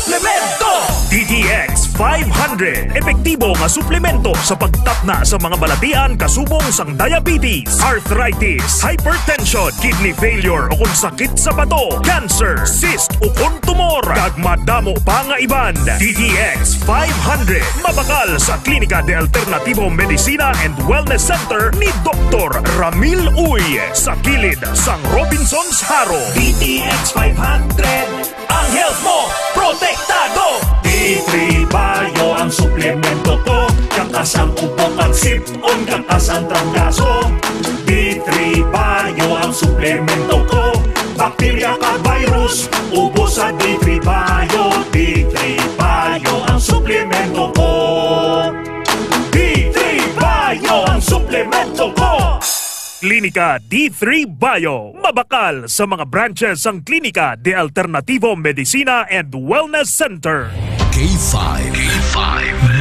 suplemento! DDX 500. Epektibo nga suplemento sa pagtapna sa mga balatian kasubong sang diabetes, arthritis, hypertension, kidney failure o kung sakit sa bato, cancer, cyst o kung tumor, kag madamo pa nga iban. DDX 500. Mabakal sa Klinika de Alternativo Medicina and Wellness Center ni Dr. Ramil Uy sa kilid sang Robinson's Haro. DDX 500. Ang health mo, protektado! D3 Bio ang suplemento ko. Kakas ang upok at sip-on, kakas ang trangkaso. D3 Bio ang suplemento ko. Bakterya ka virus, ubos sa D3 Bio. D3 Bio ang suplemento ko. D3 Bio ang suplemento ko. Klinika D3 Bio. Mabakal sa mga branches ang Klinika de Alternativo Medicina and Wellness Center. K5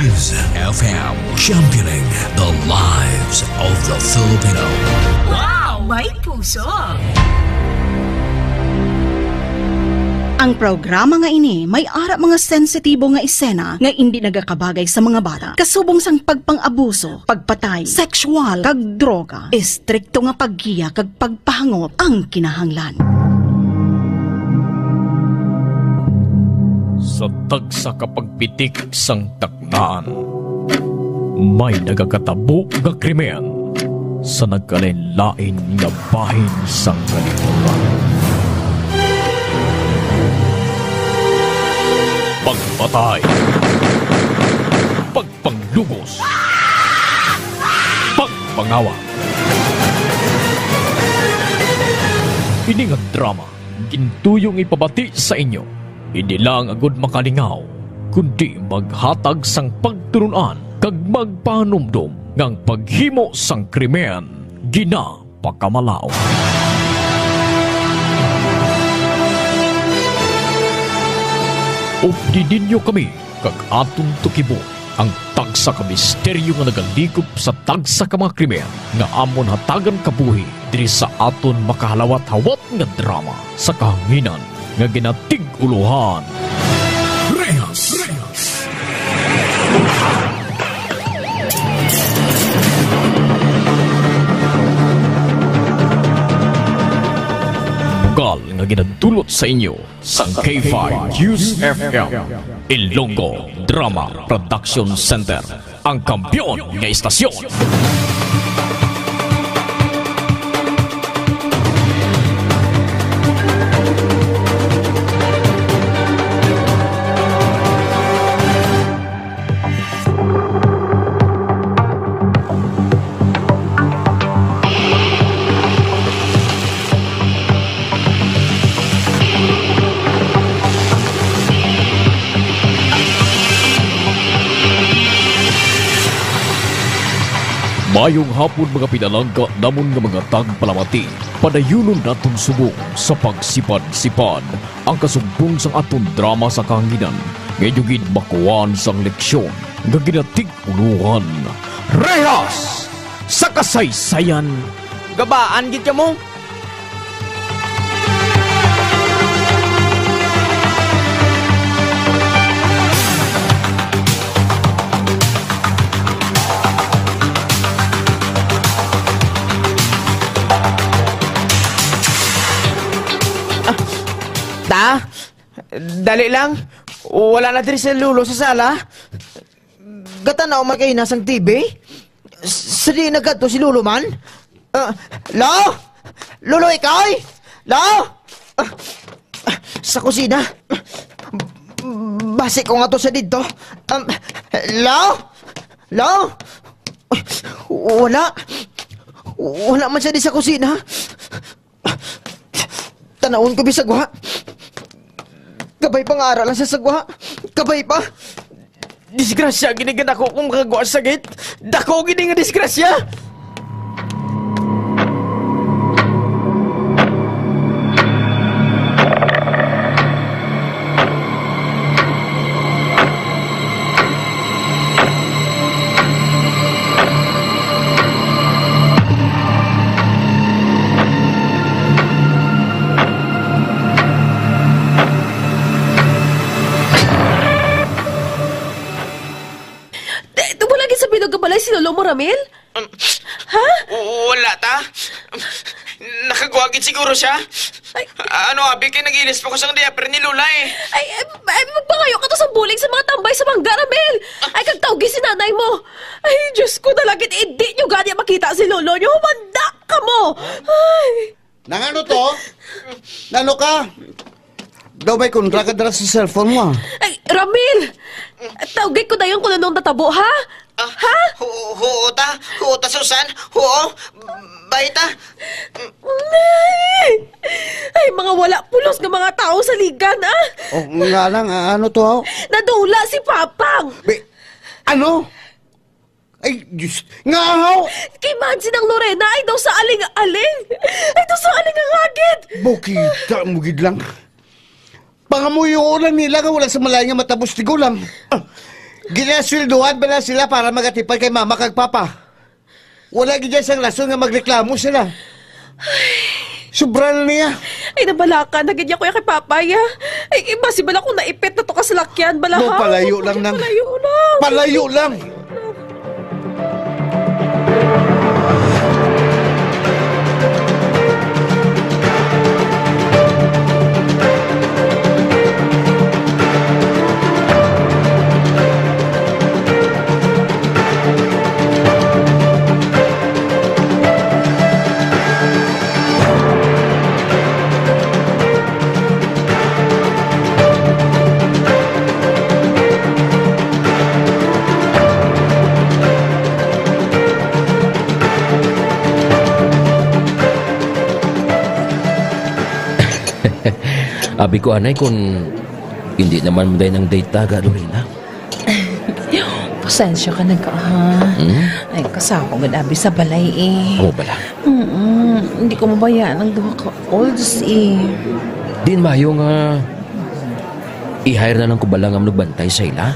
News FM, championing the lives of the Filipino. Wow! May puso! Ang programa nga ini may ara mga sensitibo nga isena nga hindi nagakabagay sa mga bata. Kasubong sang pagpang-abuso, pagpatay, sexual, kag droga. Estrikto nga paggiya kag pagpahangop ang kinahanglan. Sa tagsa kapagpitik sang taknaan, may nagakatabo nga krimen sa nagkalain-lain nga bahin sang kalibutan. Pagpatay, pagpanglugos, pagpangawa. Ini nga drama, gintuyong ipabati sa inyo. Hindi lang agud makalingaw, kundi maghatag sang pagturunan kag magpanumdum ngang paghimo sang krimen gina pakamalaw. Updidin nyo kami kag atong tukibo ang tagsa ka misteryo nga nagalikop sa tagsa ka mga krimen nga amon hatagan kabuhi diri sa aton makahalawat-hawat nga drama sa kahanginan nga ginatig-uluhan. Reyes. Bugal nga ginadulot sa inyo sa K5 News FM Ilonggo Drama Production Center, ang kampyon nga istasyon. Mayong hapon mga pinalangga namon nga mga tagpalamati. Padayunon naton subong sa pagsipad-sipad ang kasumbong sang aton drama sa kahanginan. Ngayugid makuwan sang leksyon nga ginatig-uluhan. Rehas! Sa kasaysayan! Gabaan gid ka mo? Dali lang. Wala na diri sa lulo sa sala. Gata na umakay na sang TV. Sali na gato si Lulo man. Lo! Lulo ikaw! Lo! Sa kusina. Basi ko nga to sa dito. Lo! Lo! Wala. Wala man siya di sa kusina. Tanawon ko bisagwa. Kabay pa nga aralan sa sagwa. Kabay pa. Disgrasya, ginigan ako kung makagawa sa sakit. Dako gini nga disgrasya. lolo mo, Ramil? Ha? Wala ta. Nakagwagit siguro siya. Ay. Ano, abi kayo nag-ilis pa ko sa diaper ni Lola eh. Ay, magpangayo ka to sa buling sa mga tambay sa mangga, Ramil. Ay, kagtawgi si nanay mo. Ay, Diyos ko, dalagit, hindi nyo gani makita si lolo nyo. Humanda ka mo. Ay. Nang ano to? Nano ka? Daw may kontraka dara sa cellphone mo. Ay, Ramil! Tawagay ko na yung kung anong natabo, ha? Ha? Oo ta, Susan. Oo, baita. Ay, mga wala pulos ng mga tao sa ligan, ah! Oh, nga lang, ano to? Nadula si Papang! Ano? Ay, Diyos, nga ho! Kay Mansi ng Lorena ay daw sa aling-aling! Ay daw sa aling-angagid! Bukita mo gid lang. Pangamuyuulan nila nga wala sa malay nga matapos ti gulang. Ginaswilduhan ba na sila para magatipad kay mama kag papa? Wala gid sang rason nga magreklamo sila. Sobra na niya. Ay, nabalakan. Nagigyan ko yan kay Papaya. Ay, iba si bala kung naipit na to kasalakyan. Bala, No, palayo lang nang. Palayo lang. Palayo lang. Abi ko anay kung hindi naman mo dahil ng date taga, Lorena. Pasensya ka na ka, ha? Ay, kasako ganabi sa balay, eh. Oo bala. Hindi ko mabayaan ang duha ka olds, eh. Din mayo nga i-hire na lang ko bala nga magbantay sa ila.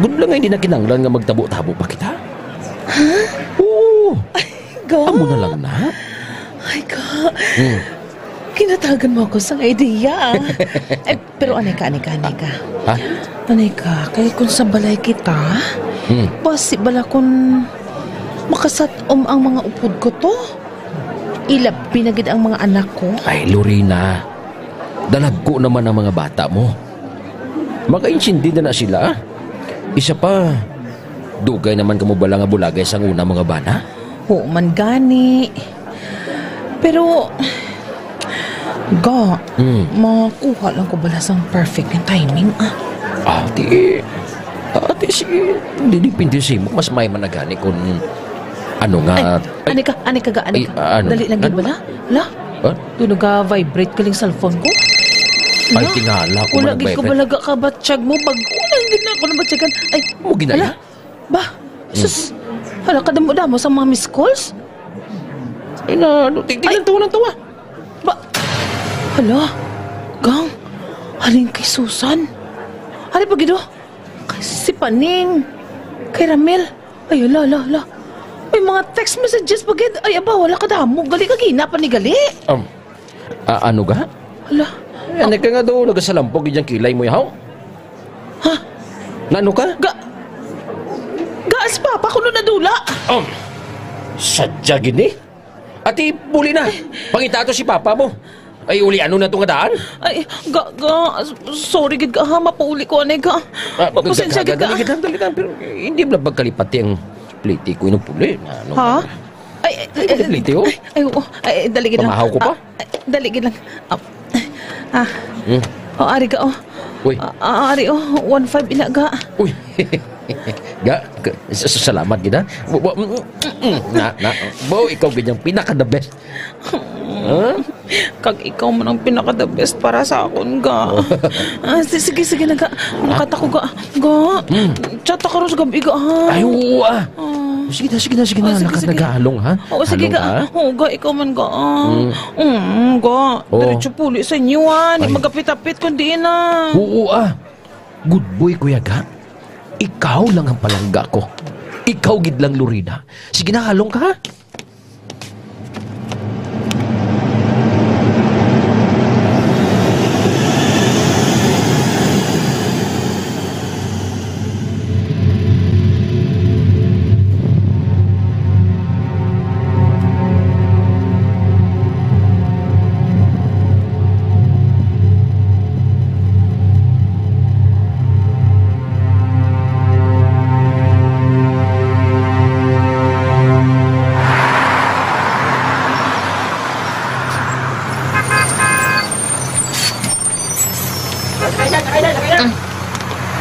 Good lang nga hindi na kinanglan nga magtabo-tabo pa kita. Ha? Oo. Ay, ga. Amo na lang na. Ay, ga. Kinatagan mo ako sa idea. Ay, pero anay ka. Ha? Anay ka, kaya kung sa balay kita, basi bala kung makasat ang mga upod ko to. Ilabi na gid ang mga anak ko. Ay, Lorena. Dalagko naman ang mga bata mo. Makaintindi na sila. Isa pa, dugay naman ka mo bala nga bulagay sa una mga bana? Oo man gani. Pero, ga, makuha lang ko bala sang perfect yung timing, ah. Ate, si hindi dipindi si mo. Mas may managani kung ano nga. Ani ka. Ano? Dali lang gid bala. La? Ha? Tunog ka vibrate ka lang cellphone ko. Ay, tingala ko wala gid ko mag-vibrate. balaga ka batsyag mo. Bagulang gid na ako na batsyagan. Ay, Mo ginaya? hala. Ba? Sus. Hala, kadamo-damo sa mga missed calls? Ay na, tignan tawa ng tawa. Ba? Hala. Gang. Halin kay Susan. Halin pa gido. Kay si Paning. Kay Ramel. Ay, la. May mga text messages pa gid. Ay, aba, wala ka damo. Gali ka gina pa ni gali. Ano ga? Hala. Yan, ka nga daw, nagasalampog yung kilay mo yaw. Ha? Nano ka? Gaas papa ko na dula. Sadya gini. Ati, puli na. Pangitato si papa mo. Ay, uli ano na itong daan? Ay, sorry gid ka ha, mapauli ko anay ka. Mapasensya gid ka. Dali ka. Pero hindi ba pagkalipati ang pliti ko yung puli? Ano, Ha? Ay, pliti oh. Ay, dali gid lang. Pamahaw ko pa? Dali gid lang. Ari ka, Uy. Ari, 1.5 ilaga. Uy. Salamat gina. Bo, ikaw ganyang pinaka-the best. Kag ikaw man ang pinaka-the best para sa akon, ga. Sige na, ga. Nakata ko, ga. Chata ka rin sa gabi, ga, ha. Ay, oo Sige na. Nag-aalong, ha? Oo, sige, ga. Oo, ga, ikaw man, ga. Ga. Diretso puli sa inyo, ha. Hindi magapit-apit kundi na. Oo, Good boy, kuya ga. Ikaw lang ang palangga ko. Ikaw gid lang, Lorena. Sige na, halong ka, ha?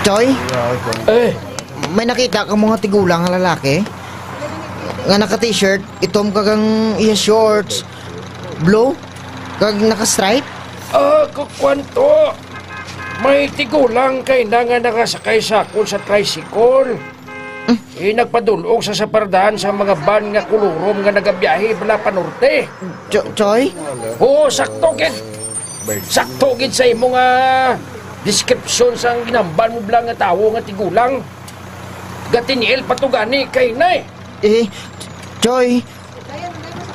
Choy, Eh, may nakita ka mga tigulang nga lalaki? Nga naka-t-shirt, itom kagang iya shorts, blue, kag naka-stripe? kukwanto. May tigulang kay na nga nakasakay sa akon sa tricycle. Nagpadulog sa sapardahan sa mga van nga kulurom nga nagabiyahe bala panorte. Choy? Oo, sakto gid. Sakto gid sa imo nga description sa ginamban mo blang nga tawo nga tigulang. Gatiniel patugani kay nay. Choy,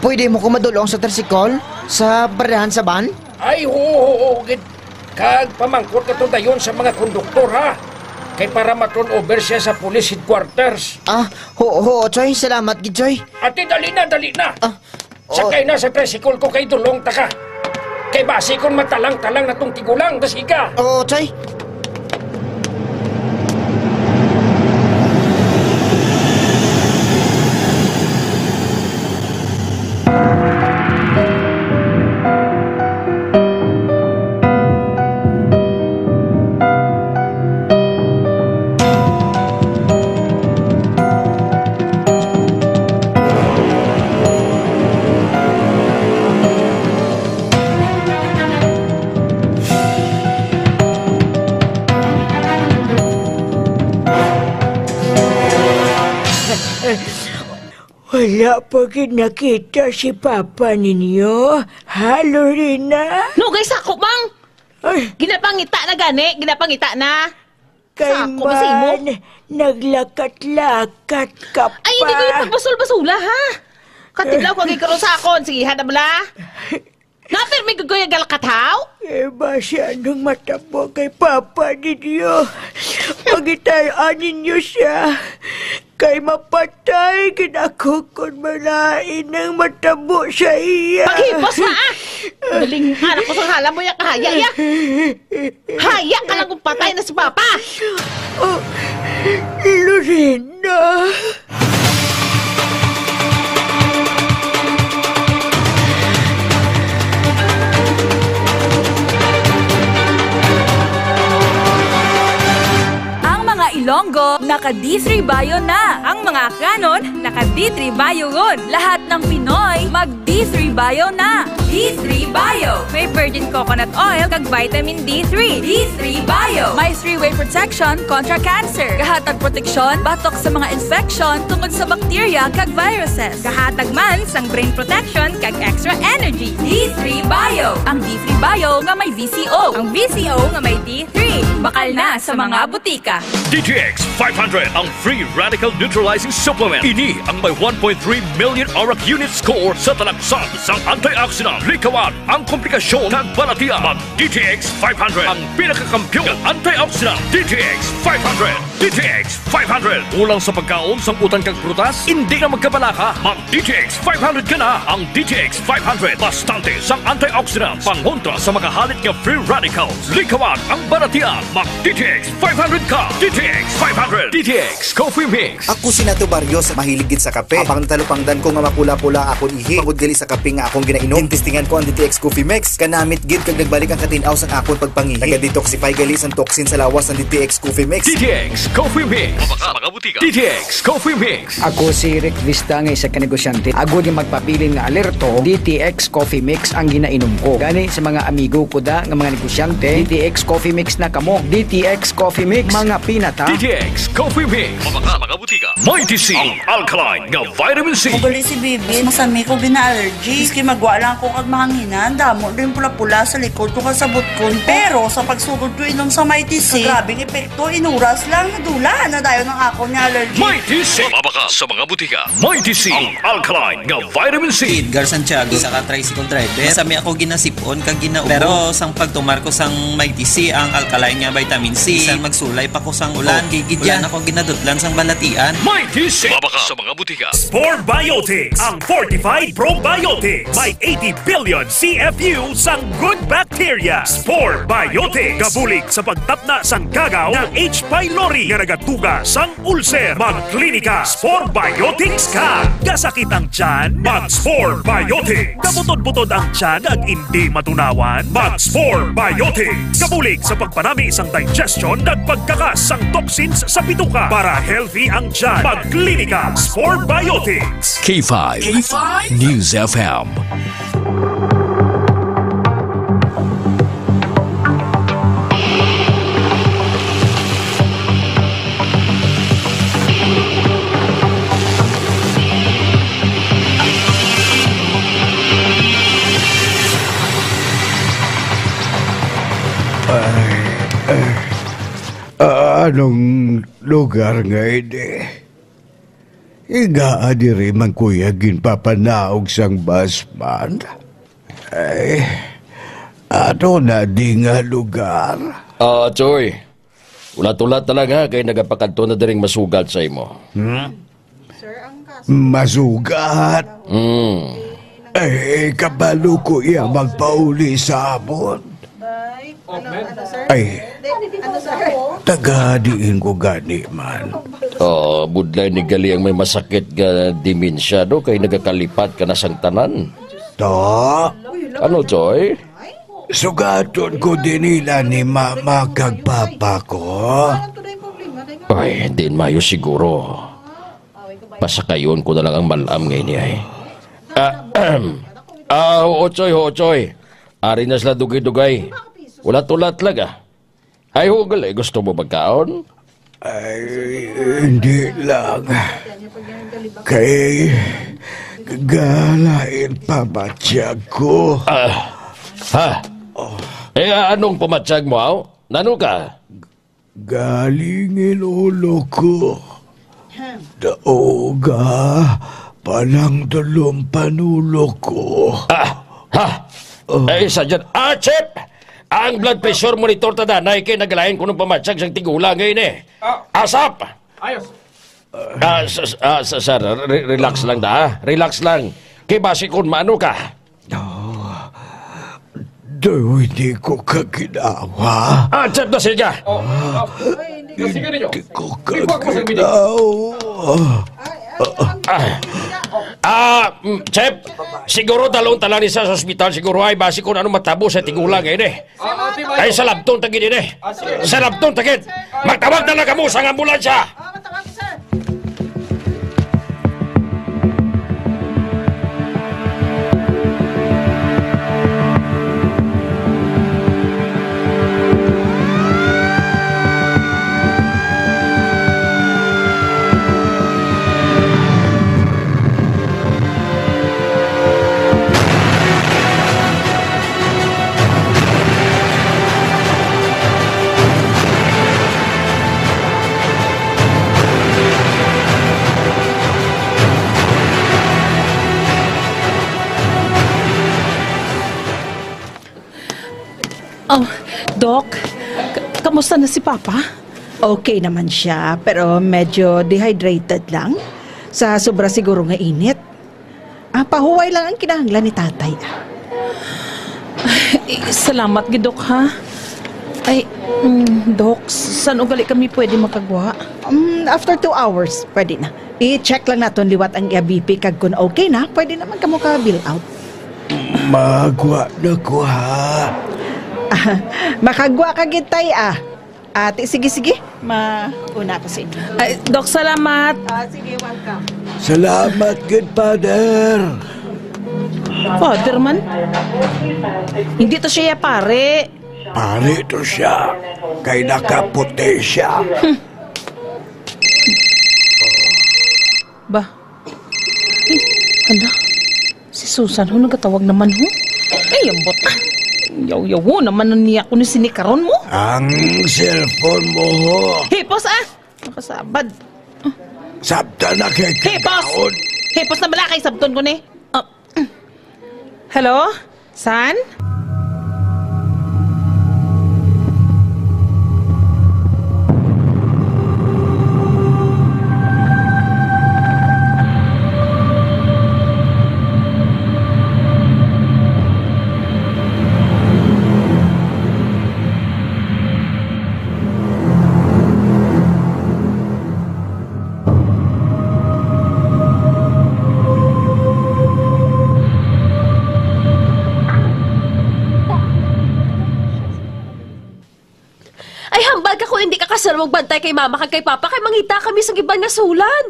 pwede mo ko madulong sa tricycle? Sa bardahan sa van? Ay, oo, gid. Kag pamangkot ka to dayon sa mga konduktor, ha? Kay para ma-turn over siya sa police headquarters. Oo, Choy. Salamat, gid, Choy. Ate, dali na. Sakay na sa tricycle ko kay dulong ta ka. Kay base kung matalang-talang na tong tigulang, basi ka. Oo, Choy. Wala pa nakita si Papa ninyo. Halo rin na. Lugay sako, bang! Ay, Ginapangita na gani, ginapangita na. kay Sako ba sa imo? man, naglakat-lakat ka pa. Ay, hindi ko yung pagbasul-basula, ha? Katiblaw ko ang sa akon. Sige, hadabla. Napir may gugoy galakataw? ba siya nung matabo kay Papa ninyo? Pagitayaan ninyo siya. Kay mapatay, kinakukon malain ng matabo sa iya. Paghipos na, ah! Daling anak ko sa hala mo yung kahaya, ya! Haya ka lang kung patay na si Papa! Oh, Lorena! Ilonggo, naka D3 Bio na. Ang mga Akyanon, naka D3 Bio ron. Lahat ng Pinoy, mag D3 Bio na. D3 Bio. May virgin coconut oil kag vitamin D3. D3 Bio. May 3-way protection kontra cancer. Kahatag proteksyon, batok sa mga infection tungod sa bakterya kag viruses. Kahatag man sang brain protection kag extra energy. D3 Bio. Ang D3 Bio nga may VCO. Ang VCO nga may D3. Bakal na sa mga butika. DTX 500 ang free radical neutralizing supplement. Ini ang may 1.3 million aurac unit score sa talaksan sang antioxidant. Likawan ang komplikasyon ng balatian. Mag DTX 500 ang pinakakampiyon ng antioxidant. DTX 500. DTX 500. Ulang sa pagkaon sang utang kag prutas, hindi na magkabalaka. Mag DTX 500 ka na. Ang DTX 500 bastante sang antioxidant. Pangontra sa mga halit nga free radicals. Likawan ang balatian. Mag DTX 500 ka. DTX 500. DTX Coffee Mix. Ako si Nato Barrios, mahilig gid sa kape. Apang talupangdan ko nga mapula-pula akon ihi. Pagod gali sa kape nga akong ginainom. Tintistingan ko ang DTX Coffee Mix. Kanamit gid kag nagbalik ang katinaw sang akon pagpangihi. Naga-detoxify gali sang toxin sa lawas ng DTX Coffee Mix. DTX Coffee Mix. Mga butika. DTX Coffee Mix. Ako si Rick Vista nga isa ka negosyante. Ako di magpabilin nga alerto, DTX Coffee Mix ang ginainom ko. Gani sa mga amigo ko da nga mga negosyante, DTX Coffee Mix na kamo. DTX Coffee Mix, mga pinata. DTX Coffee Mix. Mga butika. Mighty C. Ang alkaline nga vitamin C. Ugali si Bibi, masami ko gina-allergy. Iski magwa lang ko kag mahanginan, damo din pula-pula sa likod ko kasabot ko. Pero sa pagsugod ko inom sa Mighty C, grabing epekto, inuras lang, nadula na dayon ng ako niya allergy. Mighty C. Mabaka sa mga butika. Mighty C. Ang alkaline nga vitamin C. Edgar Santiago, isa ka tricycle driver. Masami ako ginasipon kag ginaubo. Pero sang pagtumar ko sang Mighty C, ang alkaline nga vitamin C, sang magsulay pa ko sang ulan, gigidyan ako ginadutlan sang balatian. Mighty C. Mabaka sa mga butika. Spore Biotics. Ang fortified probiotics. May 80 billion CFU sang good bacteria. Spore Biotics. Kabulig sa pagtapna sang ang kagaw ng H. pylori nga nagatuga sang ulcer. Magklinika Spore Biotics ka. Kasakit ang tiyan, mag Spore Biotics. Kabutod-butod ang tiyan ag hindi matunawan, mag Spore Biotics. Kabulig sa pagpanami isang digestion ag pagkakas sang toxins sa bituka para healthy ang tiyan. Magklinika Spore Biotics. K5 News FM. Anong lugar nga ini? Iga diri man kuya ginpapanaog sang basman. Ay, ano na di nga lugar? Choy. Ulat-ulat talaga kay nagapakadto na diring masugat sa imo. Masugat? Ay, kabalo ko iya magpauli sa amon. Ay, tagadiin ko gani man. Budlay ni gali ang may masakit nga dimensya do kay nagakalipat ka na sang tanan. To? Ano, Choy? Sugaton ko din nila ni mama kag papa ko. Ay, din mayo siguro. Pasakayon ko na lang ang malam ngayon ay. Choy. Ari na sila dugay-dugay. Ulat-ulat laga. Ay, hugal eh. Gusto mo magkaon? Ay, hindi lang. Kay galain pamatsyag ko. Anong pamatsyag mo, aw? Nano ka? Galingin ulo ko. Daoga, palang dulong panulo ko. Sadyan. Chip! Ang blood pressure monitor tadanay kay nagalain ko ng pamatsyag sang tigula ngayon eh. Asap! Ayos. Sir, relax lang da. Relax lang. Kay basi kung maano ka. Hindi ko kaginawa. Chip na siya. Hindi ko kaginawa. Chef, siguro dalawang talang isa sa ospital siguro ay basi kung ano matabo sa tigulang ngayon eh. Ay sa labtong tagid din eh. Sa labtong tagid. Magtawag na lang kamo sa ambulansya. Doc, kamusta na si Papa? Okay naman siya, pero medyo dehydrated lang. Sa sobra siguro nga init. Pahuway lang ang kinahanglan ni tatay. Salamat, Gidok, ha? Ay, Doc, saan ugali kami pwede makagwa? After 2 hours, pwede na. I-check lang natin liwat ang BP kag kung okay na, pwede naman ka mo ka-bill out. Magwa na ko, ha? Makagwa ka gitay, Ate, sige. Mauna ko sa inyo. Ay, Doc, salamat. Sige, welcome. Salamat, good father. Father man? Hindi to siya pare. Pare to siya. Kay nakaputi siya. Ba? Hala, si Susan ho nagkatawag naman ho. Ay, ambot. Yaw-yaw naman niya ko ni sinikaron mo. Ang cellphone mo ho. Hipos Nakasabad. Sabta na kay Hipos! Hipos na bala kay sabton ko ni. Hello? San? hindi ka kasal magbantay kay mama kag kay papa kay mangita kami sa giban nga sulan.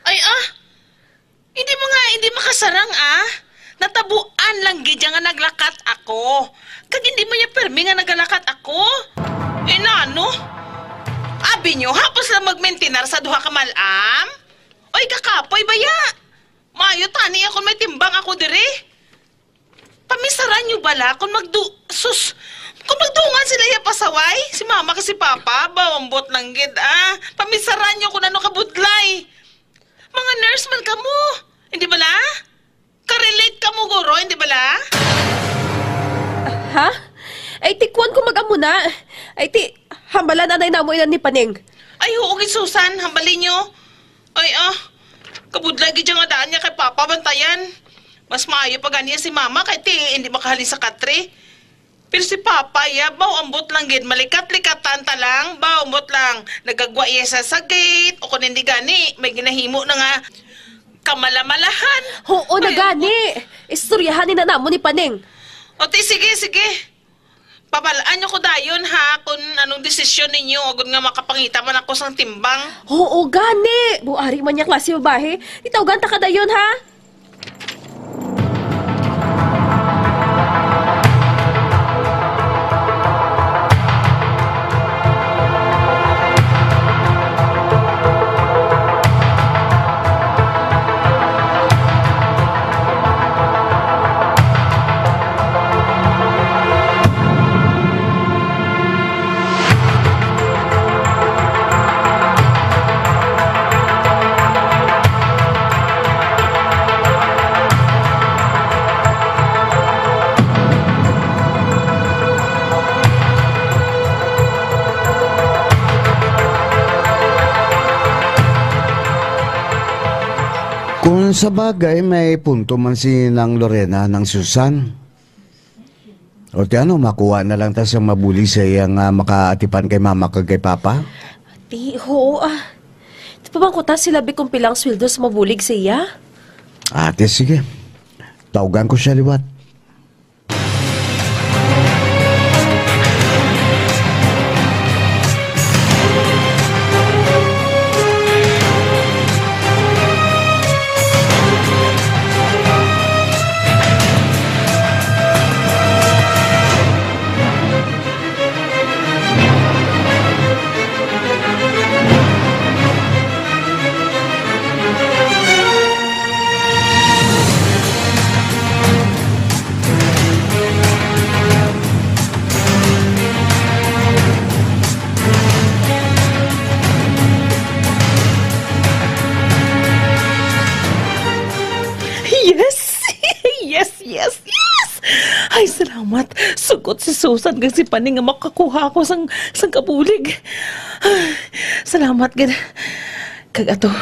Ay hindi makasarang Natabuan lang gid nga naglakat ako. Kag hindi mo niya permi nga naglakat ako. Nano? Abi nyo, hapos lang magmentinar sa duha ka malam? Oy, kakapoy baya. Mayo tani ako may timbang ako dire. Pamisaran nyo bala kung kung magdungan sila ya pasaway, si mama kasi papa, bawambot lang gid Pamisaran nyo kung ano kabudlay. Mga nurse man ka mo, hindi bala? Ka-relate ka mo, guro, hindi bala? Ha? Ay, tikwan ko mag-amuna. Ay, hambalan nanay na mo ilan ni Paning. Ay, huugin Susan, hambalin nyo. Ay, kabudlay gid nga daan niya kay papa bantayan. Mas maayo pa ganiya si mama kay hindi makahali sa katre. Pero si papa, ambot lang gid, malikat-likatan ta lang, ambot lang. Nagagwa iya sa gate, o kung hindi gani, may ginahimo na nga kamalamalahan. Oo, na gani. Istoryahan ni nanamo ni Paning. O, sige. Pabalaan nyo ko dayon kung anong desisyon ninyo, agad nga makapangita man ako sang timbang. Oo, gani. Buari man niya klase babae. Itawagan ta ka dayon, ha? Kung sa bagay, may punto man si Nang Lorena ng Susan. O makuha na lang ta sa mabuli sa iyang makaatipan kay mama kag kay papa? Oo Di pa bang kuta sila kung pilang sweldo sa mabulig sa iya? Ate, sige. Tawagan ko siya liwat. Ay, salamat. Sugot si Susan kag si Paning nga makakuha ko sang kabulig. Ay, salamat gid. Kag ato,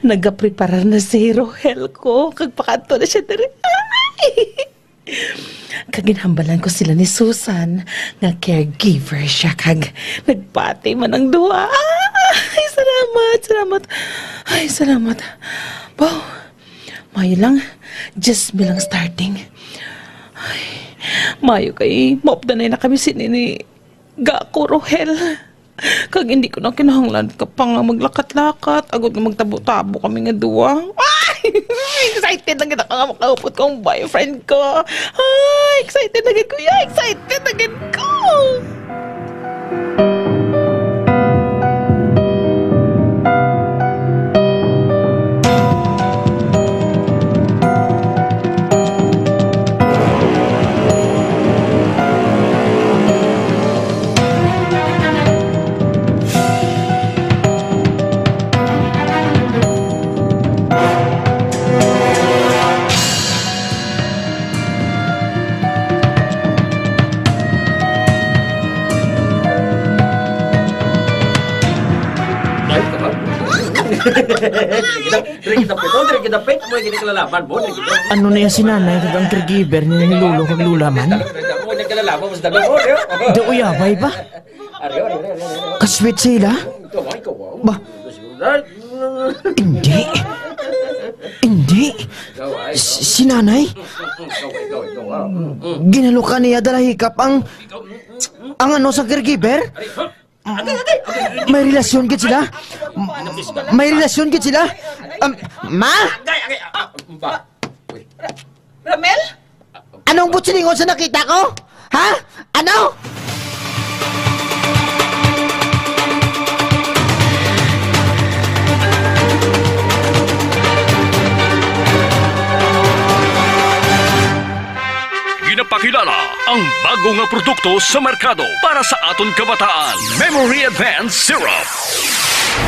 nagapreparar na si Rohel ko. Kag pakanto na siya diri. Kag ginhambalan ko sila ni Susan nga caregiver siya kag nagpati man ang duwa. Ay, salamat. Ay, salamat. Wow, mayo lang. Just bilang starting. Ay, mayo kay maupdanay na kami sinini Gako Rohel. Kag hindi ko na kinahanglan ka pa nga maglakat-lakat. Agad nga magtabo-tabo kami nga duwa. Ay! Excited na gid ako nga makaupot ko ang boyfriend ko. Ay! Excited na gid kuya! Excited na gid ko! Ano na yan si nanay kag ang caregiver ni Lolo kag Lula man? Di uyabay ba? Kaswit sila? Ba? Hindi. Si nanay? Ginalukan niya dala hikap ang ano sa caregiver? May relasyon gid sila? May relasyon gid sila? Ma? Ramel? Anong butsilingon sa nakita ko? Ha? Ano? Ginapakilala ang bago nga produkto sa merkado para sa aton kabataan. Memory Advanced Syrup.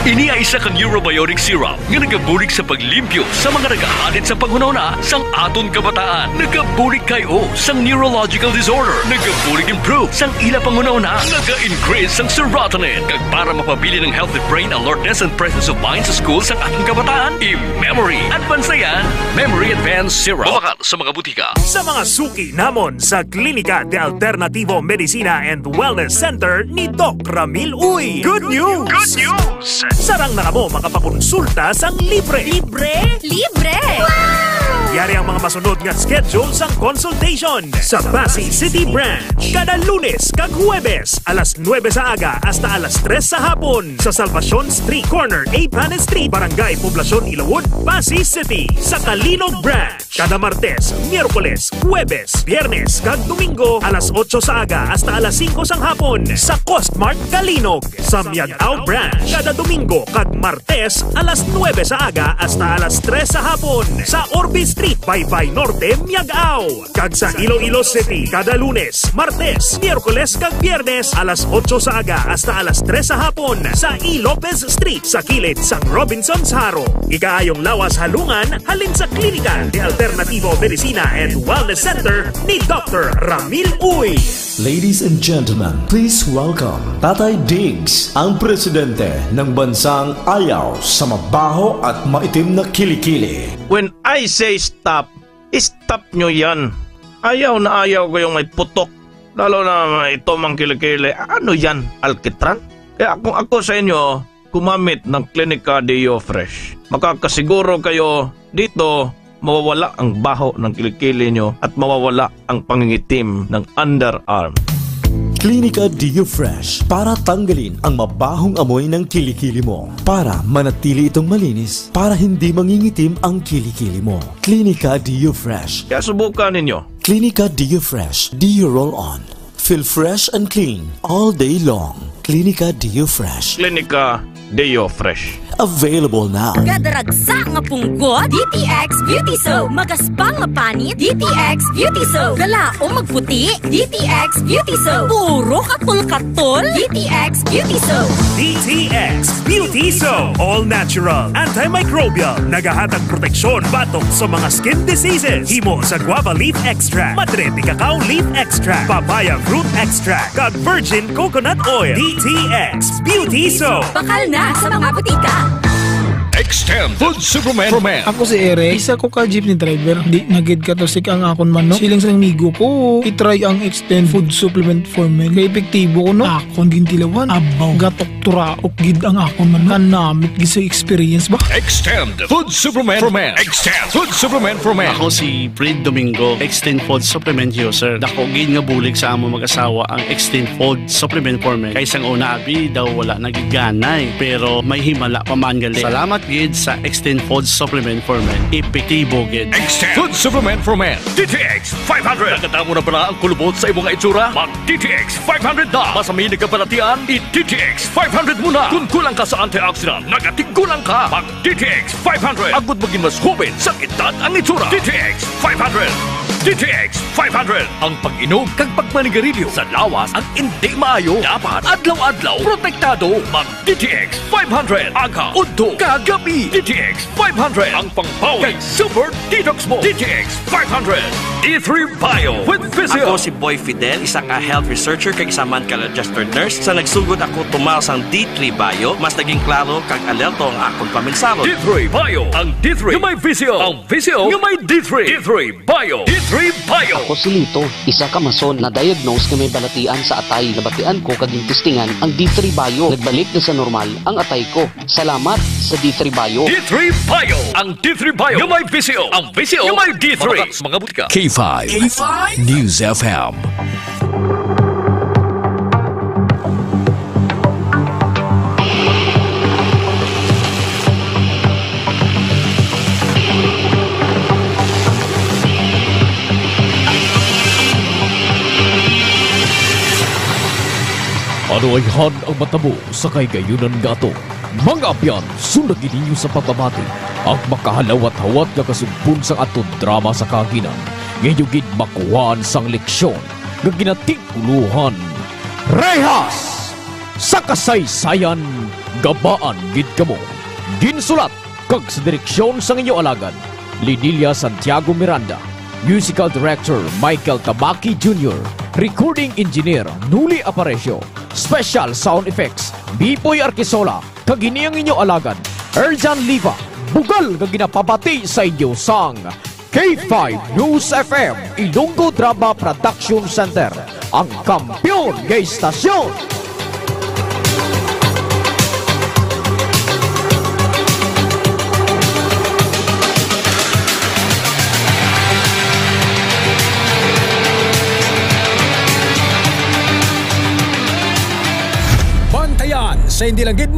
Ini ay isa ka neurobiotic syrup nga nagabulig sa paglimpyo sa mga nagahalit sa panghunahuna sang aton kabataan. Nagabulig kayo sang neurological disorder. Nagabulig improve sang ila panghunahuna. Naga-increase sang serotonin. Kag para mapabili ng healthy brain alertness and presence of mind sa school sang aton kabataan. I-Memory Advanced na yan. Memory Advanced Syrup. Bumakal sa mga butika. Sa mga suki namon sa Klinika de Alternativo Medicina and Wellness Center ni Doc Ramil Uy. Good news! Good news! Sarang na kamo makapakonsulta sang libre. Libre? Libre! Wow! Yari ang mga masunod nga schedule sang consultation sa Pasay City Branch. Kada Lunes kag Huwebes, alas 9 sa aga hasta alas 3 sa hapon sa Salvacion Street, corner A. Panes Street, Barangay Poblacion, Ilawod, Pasay City. Sa Kalinog Branch, kada Martes, Miyerkules, Huwebes, Biyernes kag Domingo, alas 8 sa aga hasta alas 5 sang hapon sa Costmart Kalinog. Sa Miagao Branch, kada Domingo kag Martes, alas 9 sa aga hasta alas 3 sa hapon sa Orbe Street, Baybay Norte, Miagao. Kag sa Iloilo City, kada Lunes, Martes, Miyerkules kag Biyernes, alas 8 sa aga hasta alas 3 sa hapon sa E. Lopez Street sa kilid sang Robinson's Haro. Ikaayong lawas halungan halin sa Klinika de Alternativo Medicina and Wellness Center ni Dr. Ramil Uy. Ladies and gentlemen, please welcome Tatay Diggs, ang presidente ng bansang ayaw sa mabaho at maitim na kilikili. When I say stop, stop nyo yan. Ayaw na ayaw ko yung may putok, lalo na ito mang kilikili. Ano yan, alkitran? Kaya kung ako sa inyo, gumamit ng Klinika Deo Fresh. Makakasiguro kayo dito, mawawala ang baho ng kilikili nyo at mawawala ang pangingitim ng underarm. Klinika Deo Fresh para tanggalin ang mabahong amoy ng kilikili mo. Para manatili itong malinis, para hindi mangingitim ang kilikili mo. Klinika Deo Fresh. Kaya subukan ninyo. Klinika Deo Fresh. Deo Roll On. Feel fresh and clean all day long. Klinika Deo Fresh. Klinika Deo Fresh. Available now. Gadaragsa nga punggot, DTX Beauty Soap. Magaspang nga panit, DTX Beauty Soap. Galaong magputi, DTX Beauty Soap. Puro katol-katol, DTX Beauty Soap. DTX Beauty Soap. All natural, antimicrobial, nagahatag proteksyon batok sa mga skin diseases. Himo sa guava leaf extract, madre de cacao leaf extract, papaya fruit extract, kag virgin coconut oil. DTX Beauty Soap. Bakal na sa mga butika. Extend Food Supplement for Men. Ako si Eric, isa ko ka jeepney driver. Di nagid ka to sik ang akon manok. Siling sa migo ko, itry ang Extend Food Supplement for Men. Kaya epektibo ko no, akon gintilawan. Abaw, gatok turaok gid ang akon manok. Kanamit gid sa experience ba? Extend Food Supplement for Men. Extend Food Supplement for Men. Ako si Fred Domingo, Extend Food Supplement user. Dako gid nga bulig sa amo mag-asawa ang Extend Food Supplement for Men. Kaysang una abi daw wala nagiganay, pero may himala pa man gali. Salamat gid sa Extend Food Supplement for Men. Epektibo gid. Extend Food Supplement for Men. DTX 500. Nagkatamo na pala ang kulubot sa imong itsura? Mag DTX 500 na. Masami nagkabalatian, i-DTX 500 muna. Kung kulang ka sa antioxidant, nagatigulang ka. Mag DTX 500. Agud maging mas hubin sa edad ang itsura. DTX 500. DTX 500. Ang pag-inom kag pagmanigarilyo sa lawas ang hindi maayo. Dapat adlaw-adlaw protektado. Mag DTX 500. Aga, udto, kagabi. DTX 500. Ang pangpawi kay Super Detox mo. DTX 500. D3 Bio with Physio. Ako si Boy Fidel, isa ka health researcher kag isa man ka registered nurse. Sa nagsugod ako tumaw sang D3 Bio, mas naging klaro kag alerto ang akong paminsalo. D3 Bio. Ang D3 nga may Physio. Ang Physio nga may D3. D3 Bio. D3 Bio. Ako si Lito, isa ka mason na diagnose nga may balatian sa atay. Nabatian ko kaging testingan ang D3 Bio. Nagbalik na sa normal ang atay ko. Salamat sa D3 Bio. D3 Bio. Ang D3 Bio nga may Physio. Ang Physio nga may D3. Mga butika. K5 News FM. Anuayhan ang matabo sa kaygayunan nga ato. Mga abyan, sundagin ninyo sa pagpamati ang makahalawat-hawat nga kasumpun sa atong drama sa kaginan. Ngayon gid makuhaan sang leksyon nga ginatikuluhan. Rehas! Sa kasaysayan, gabaan gid kamo. Ginsulat kag sa direksyon sang inyo alagad, Linilia Santiago Miranda. Musical Director Michael Tabaki Jr. Recording Engineer Nuli Aparecio. Special Sound Effects Bipoy Arquisola. Kagini ang inyo alagad, Erjan Liva. Bugal nga ginapabati sa inyo sang K5 News FM Ilonggo Drama Production Center, ang kampiyon ng istasyon. Bantayan sa hindi lang gid